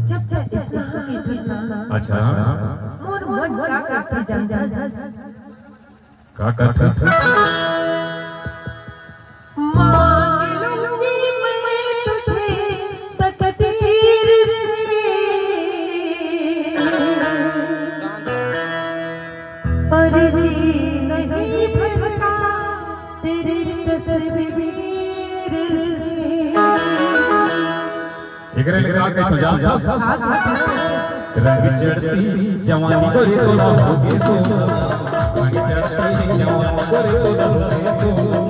जब जब इस्लाम की थी ना अच्छा मोर मन का करती जान का करती मांग लूंगी मैं तुझे तकदीर से पर जी नहीं भरता तेरी तस्वीर से एकरे लिखा के तो जा रंग चढ़ती जवानी करे तोला होगे तो रंग चढ़ती जवानी करे तोला होगे तो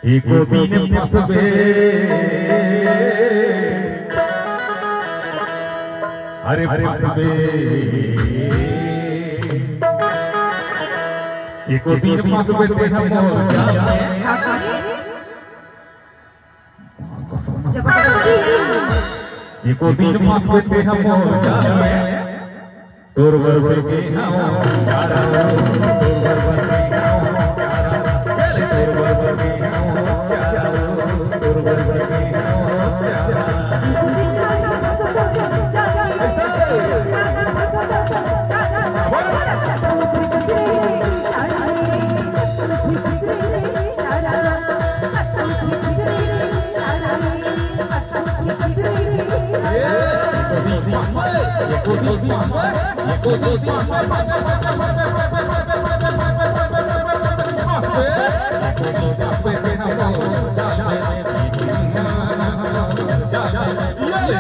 एको दिन फसबे अरे फसबे एको दिन फसबे ते हम एको दिन फसबे ते हम तोर बर के हम तारा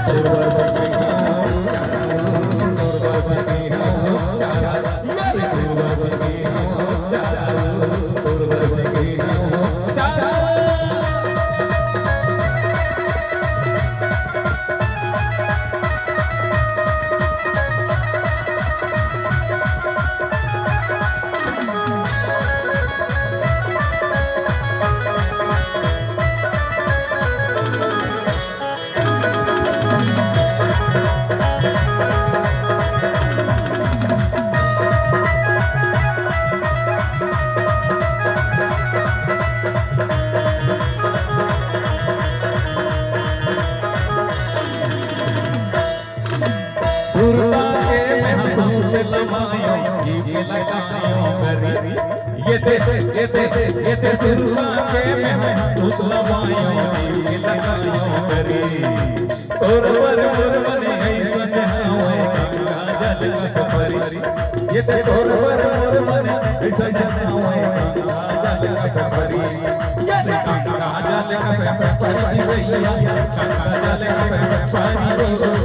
तोर बर के ये ते सुरला के मैं सुतला मायो ये लगायो करी और वर मने है सजनावे काजल सफरी ये ते और वर मने है सजनावे काजल सफरी ये ते काजल सफरी भैया काजल सफरी काजल सफरी